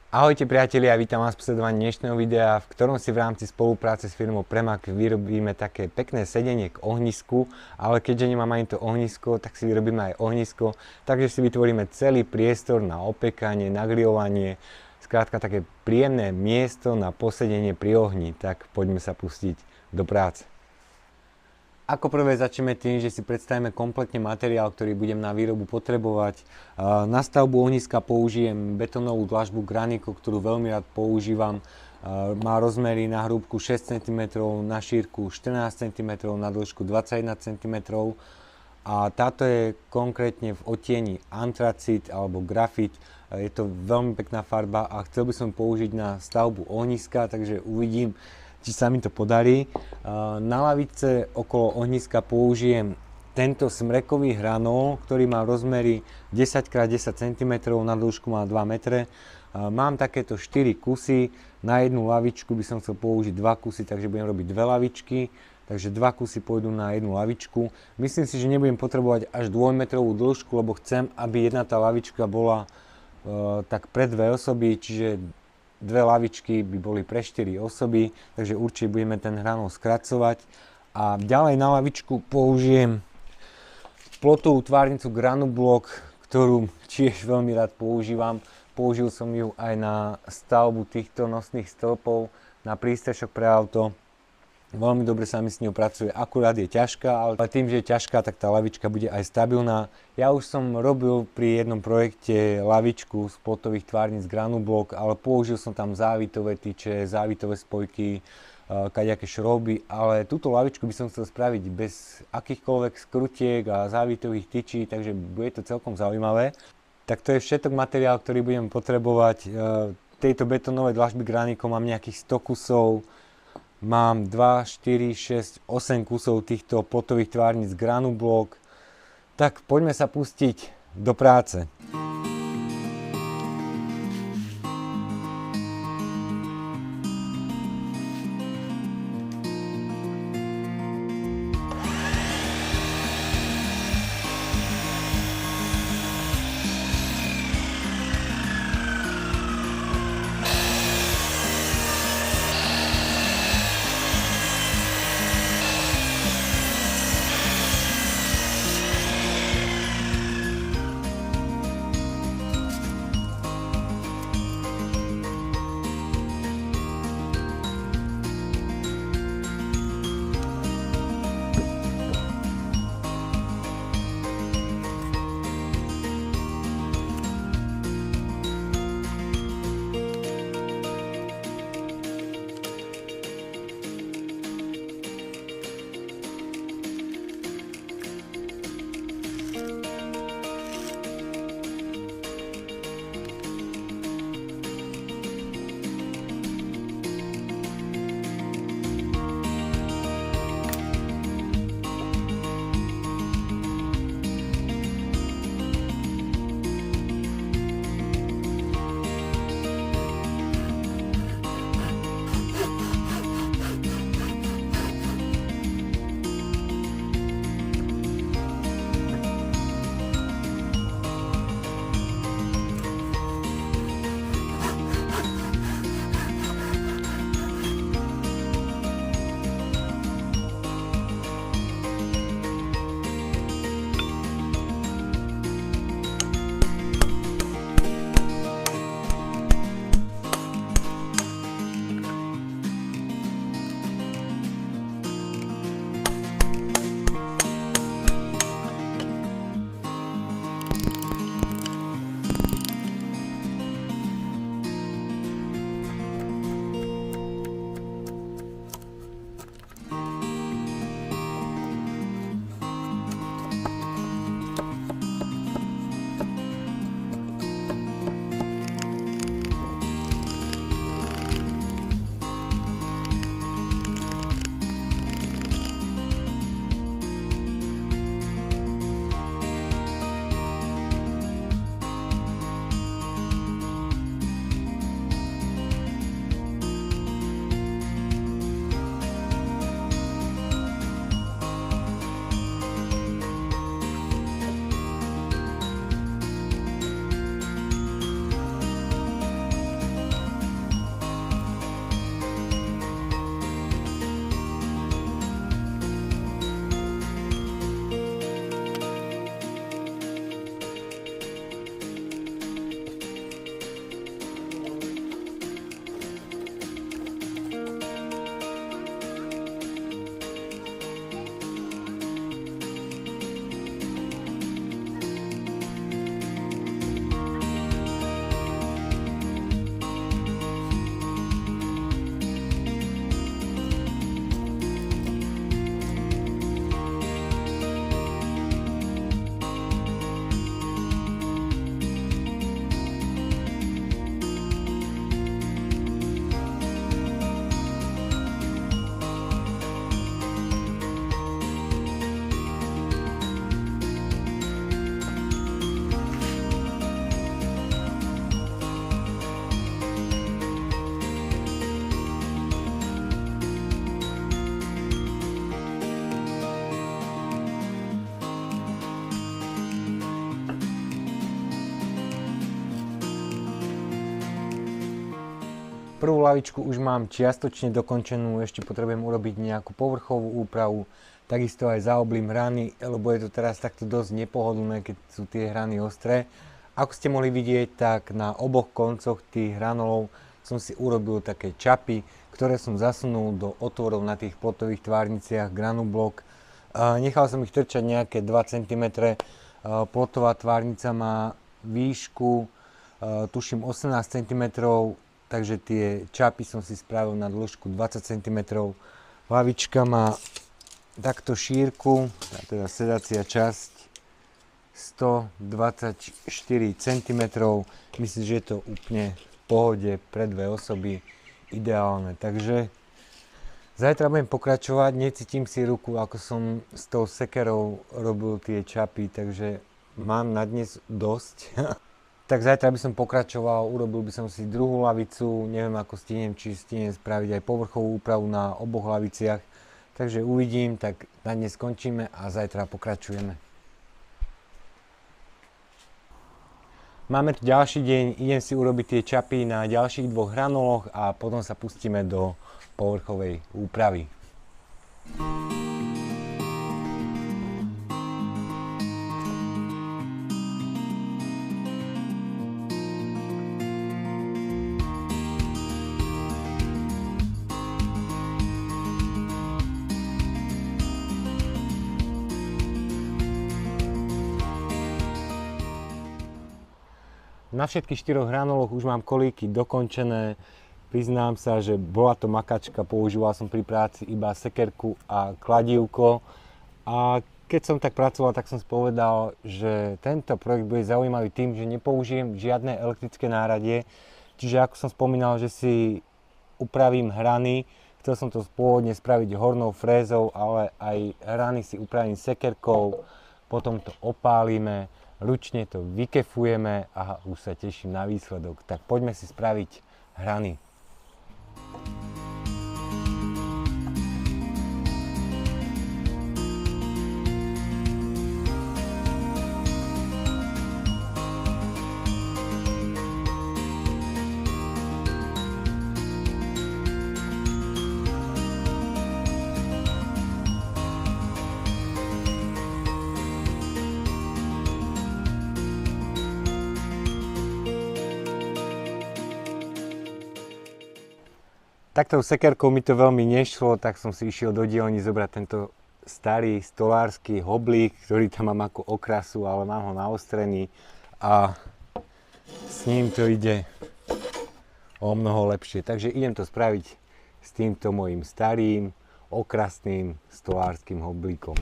Ahojte priatelia, vítam vás v sledovaní dnešného videa, v ktorom si v rámci spolupráce s firmou Premak vyrobíme také pekné sedenie k ohnisku, ale keďže nemám ani to ohnisko, tak si vyrobíme aj ohnisko, takže si vytvoríme celý priestor na opekanie, na grilovanie, skrátka také príjemné miesto na posedenie pri ohni, tak poďme sa pustiť do práce. Ako prvé začneme tým, že si predstavíme kompletne materiál, ktorý budem na výrobu potrebovať. Na stavbu ohniska použijem betónovú dlažbu Granico, ktorú veľmi rád používam. Má rozmery na hrúbku 6 cm, na šírku 14 cm, na dĺžku 21 cm. A táto je konkrétne v odtieni antracit alebo grafit. Je to veľmi pekná farba a chcel by som použiť na stavbu ohniska, takže uvidím, či sa mi to podarí. Na lavice okolo ohniska použijem tento smrekový hranol, ktorý má rozmery 10x10 cm, na dĺžku má 2 metre. Mám takéto 4 kusy, na jednu lavičku by som chcel použiť 2 kusy, takže budem robiť 2 lavičky, takže 2 kusy pôjdu na jednu lavičku. Myslím si, že nebudem potrebovať až 2-metrovú dĺžku, lebo chcem, aby jedna tá lavička bola tak pre 2 osoby, čiže 2 lavičky by boli pre 4 osoby, takže určite budeme ten hranol skracovať. A ďalej na lavičku použijem plotovú tvárnicu Granublock, ktorú tiež veľmi rád používam. Použil som ju aj na stavbu týchto nosných stĺpov, na prístrešok pre auto. Veľmi dobre sa mi s ňou pracuje, akurát je ťažká, ale tým, že je ťažká, tak tá lavička bude aj stabilná. Ja už som robil pri jednom projekte lavičku z plotových tvárnic Granublock, ale použil som tam závitové tyče, závitové spojky, kadejaké šrouby, ale túto lavičku by som chcel spraviť bez akýchkoľvek skrutiek a závitových tyčí, takže bude to celkom zaujímavé. Tak to je všetok materiál, ktorý budem potrebovať. Tejto betónovej dlažby Granico mám nejakých 100 kusov. Mám 2, 4, 6, 8 kusov týchto plotových tvárnic Granublock. Tak poďme sa pustiť do práce. prvú lavičku už mám čiastočne dokončenú, ešte potrebujem urobiť nejakú povrchovú úpravu, takisto aj zaoblím hrany, lebo je to teraz takto dosť nepohodlné, keď sú tie hrany ostré. Ako ste mohli vidieť, tak na oboch koncoch tých hranolov som si urobil také čapy, ktoré som zasunul do otvorov na tých plotových tvárniciach Granublock. Nechal som ich trčať nejaké 2 cm. Plotová tvárnica má výšku, tuším 18 cm, takže tie čapy som si spravil na dĺžku 20 cm. Lavička má takto šírku, teda sedacia časť 124 cm. Myslím, že je to úplne v pohode pre dve osoby ideálne. Takže zajtra budem pokračovať, necítim si ruku, ako som s tou sekerou robil tie čapy, takže mám na dnes dosť. Tak zajtra by som pokračoval, urobil by som si druhú lavicu, neviem ako stihnem, či stihnem spraviť aj povrchovú úpravu na oboch laviciach. Takže uvidím, tak na dnes skončíme a zajtra pokračujeme. Máme tu ďalší deň, idem si urobiť tie čapy na ďalších dvoch hranoloch a potom sa pustíme do povrchovej úpravy. Na všetkých 4 hranoloch už mám kolíky dokončené. Priznám sa, že bola to makačka, používal som pri práci iba sekerku a kladívko. A keď som tak pracoval, tak som si povedal, že tento projekt bude zaujímavý tým, že nepoužijem žiadne elektrické náradie. Čiže ako som spomínal, že si upravím hrany, chcel som to pôvodne spraviť hornou frézou, ale aj hrany si upravím sekerkou, potom to opálime, ručne to vykefujeme a už sa teším na výsledok. Tak poďme si spraviť hrany. Taktou sekerkou mi to veľmi nešlo, tak som si išiel do dielne zobrať tento starý stolársky hoblík, ktorý tam mám ako okrasu, ale mám ho naostrený a s ním to ide o mnoho lepšie. Takže idem to spraviť s týmto mojím starým, okrasným stolárskym hoblíkom.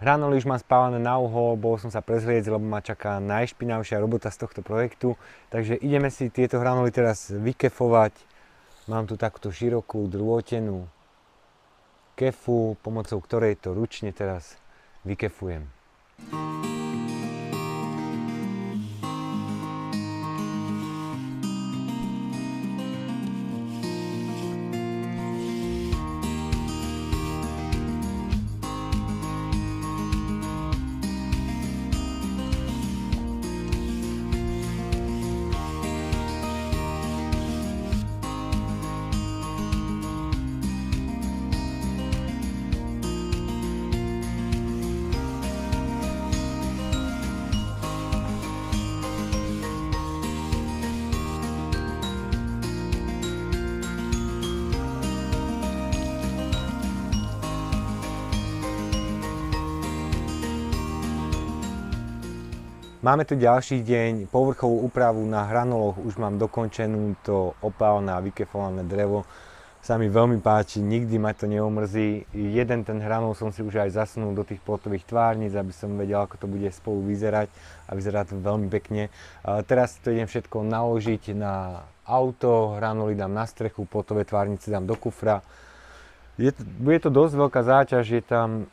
Hranoli už mám spálené na uhol, bol som sa prezliecť, lebo ma čaká najšpinavšia robota z tohto projektu. Takže ideme si tieto hranoli teraz vykefovať. Mám tu takto širokú drôtenú kefu, pomocou ktorej to ručne teraz vykefujem. Máme tu ďalší deň, povrchovú úpravu na hranoloch už mám dokončenú, to opálne a vykefované drevo sa mi veľmi páči, nikdy ma to neomrzí. Jeden ten hranol som si už aj zasunul do tých plotových tvárnic, aby som vedel, ako to bude spolu vyzerať a vyzerá to veľmi pekne. Teraz to idem všetko naložiť na auto, hranoly dám na strechu, plotové tvárnice dám do kufra. Bude to dosť veľká záťaž, je tam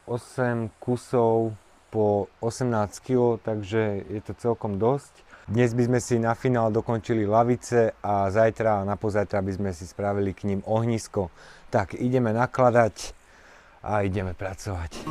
8 kusov po 18 kg, takže je to celkom dosť. Dnes by sme si na finál dokončili lavice a zajtra a napozajtra by sme si spravili k ním ohnisko. Tak ideme nakladať a ideme pracovať.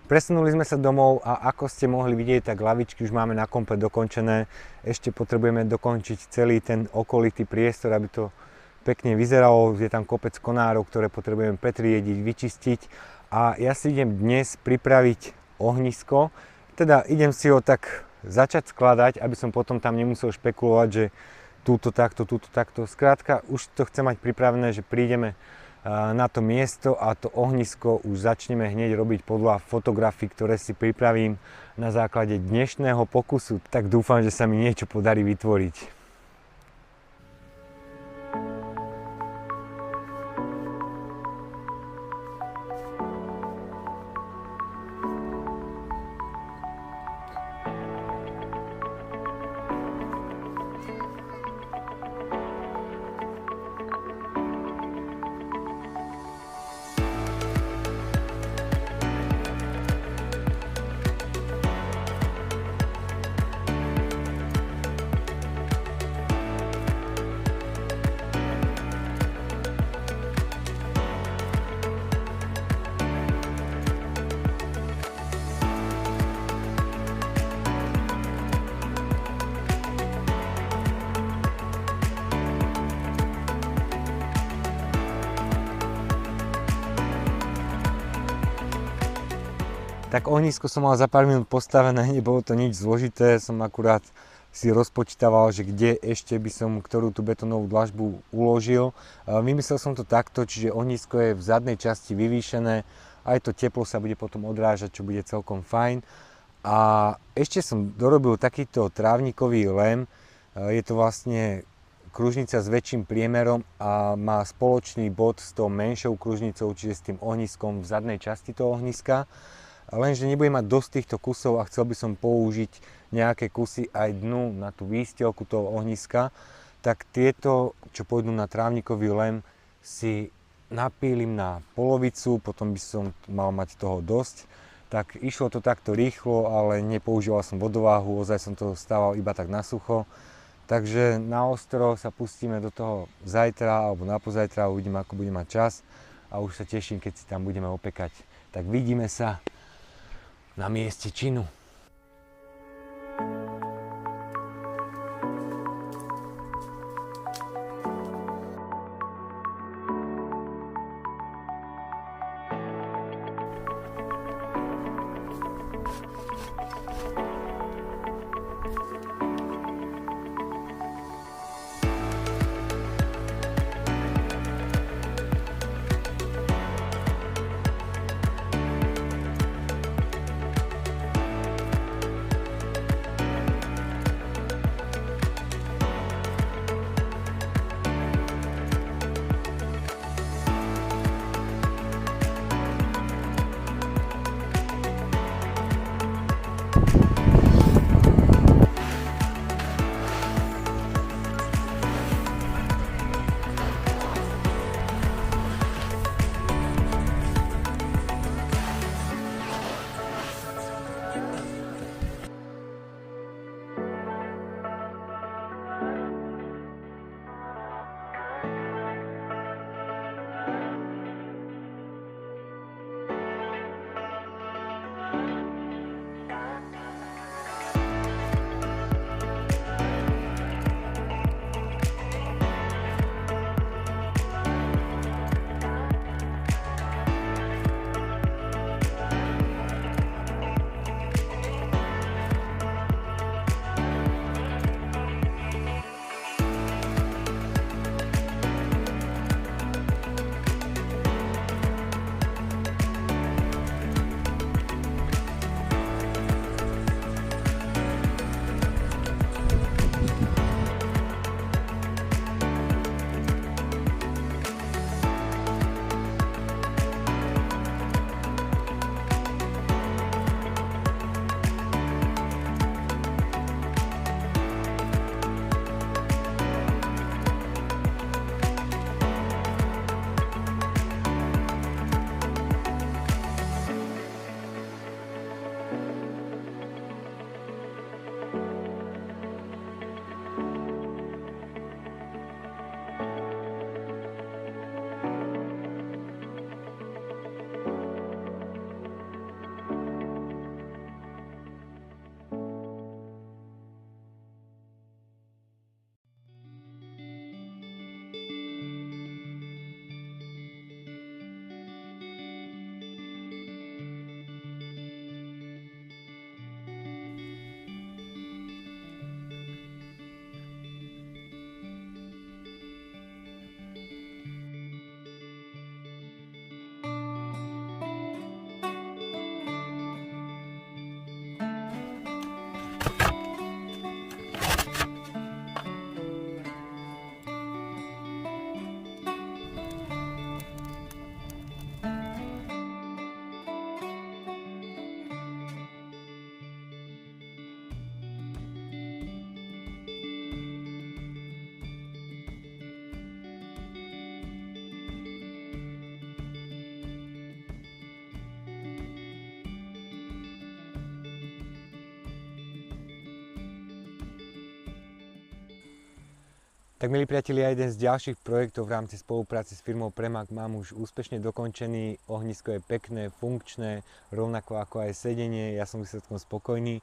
Presunuli sme sa domov a ako ste mohli vidieť, tak lavičky už máme na komplet dokončené. Ešte potrebujeme dokončiť celý ten okolitý priestor, aby to pekne vyzeralo. Je tam kopec konárov, ktoré potrebujeme pretriediť, vyčistiť. A ja si idem dnes pripraviť ohnisko. Teda idem si ho tak začať skladať, aby som potom tam nemusel špekulovať, že túto takto. Skrátka, už to chcem mať pripravené, že prídeme na to miesto a to ohnisko už začneme hneď robiť podľa fotografií, ktoré si pripravím na základe dnešného pokusu. Tak dúfam, že sa mi niečo podarí vytvoriť. Tak ohnisko som mal za pár minút postavené, nebolo to nič zložité, som akurát si rozpočítaval, že kde ešte by som ktorú tú betónovú dlažbu uložil. Vymyslel som to takto, čiže ohnisko je v zadnej časti vyvýšené, aj to teplo sa bude potom odrážať, čo bude celkom fajn. A ešte som dorobil takýto trávnikový lem, je to vlastne kružnica s väčším priemerom a má spoločný bod s tou menšou kružnicou, čiže s tým ohniskom v zadnej časti toho ohniska. Lenže nebudem mať dosť týchto kusov a chcel by som použiť nejaké kusy aj dnu na tú výstielku toho ohniska, tak tieto, čo pôjdu na trávnikový lem, si napílim na polovicu, potom by som mal mať toho dosť. Tak išlo to takto rýchlo, ale nepoužíval som vodováhu, ozaj som to stával iba tak na sucho. Takže na ostro sa pustíme do toho zajtra alebo na pozajtra, uvidím, ako budem mať čas a už sa teším, keď si tam budeme opekať. Tak vidíme sa na mieste činu. Tak milí priatelia, jeden z ďalších projektov v rámci spolupráce s firmou Premak mám už úspešne dokončený. Ohnisko je pekné, funkčné, rovnako ako aj sedenie, ja som výsledkom spokojný.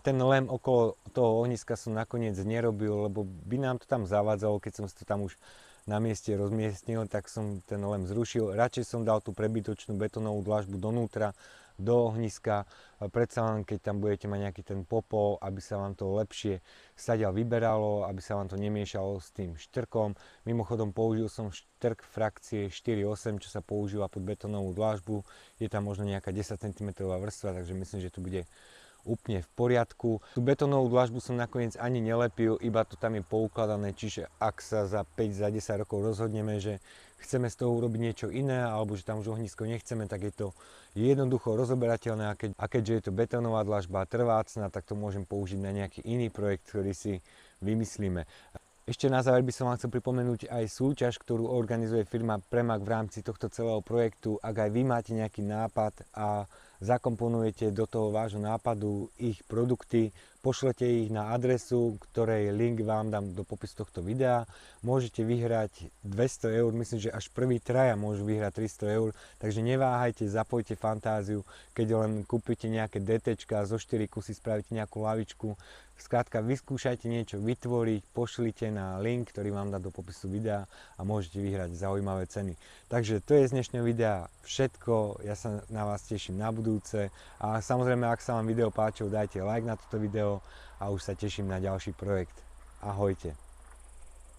Ten lem okolo toho ohniska som nakoniec nerobil, lebo by nám to tam zavádzalo, keď som si to tam už na mieste rozmiestnil, tak som ten lem zrušil. Radšej som dal tú prebytočnú betónovú dlažbu donútra, do ohniska, predsa len keď tam budete mať nejaký ten popol, aby sa vám to lepšie stadiaľ vyberalo, aby sa vám to nemiešalo s tým štrkom. Mimochodom použil som štrk frakcie 4.8, čo sa používa pod betónovú dlažbu. Je tam možno nejaká 10 cm vrstva, takže myslím, že to bude úplne v poriadku. Tú betónovú dlažbu som nakoniec ani nelepil, iba to tam je poukladané, čiže ak sa za 5, za 10 rokov rozhodneme, že chceme z toho urobiť niečo iné, alebo že tam už ohnisko nechceme, tak je to jednoducho rozoberateľné a keďže je to betónová dlažba trvácna, tak to môžem použiť na nejaký iný projekt, ktorý si vymyslíme. Ešte na záver by som vám chcel pripomenúť aj súťaž, ktorú organizuje firma Premak v rámci tohto celého projektu. Ak aj vy máte nejaký nápad a zakomponujete do toho vášho nápadu ich produkty, pošlete ich na adresu, ktorej link vám dám do popisu tohto videa. Môžete vyhrať 200 eur, myslím, že až prvý traja môžu vyhrať 300 eur, takže neváhajte, zapojte fantáziu, keď len kúpite nejaké DTčka, zo 4 kusy spravíte nejakú lavičku. Skrátka, vyskúšajte niečo vytvoriť, pošlite na link, ktorý vám dá do popisu videa a môžete vyhrať zaujímavé ceny. Takže to je z dnešného videa všetko, ja sa na vás teším na budúce a samozrejme, ak sa vám video páčilo, dajte like na toto video a už sa teším na ďalší projekt. Ahojte.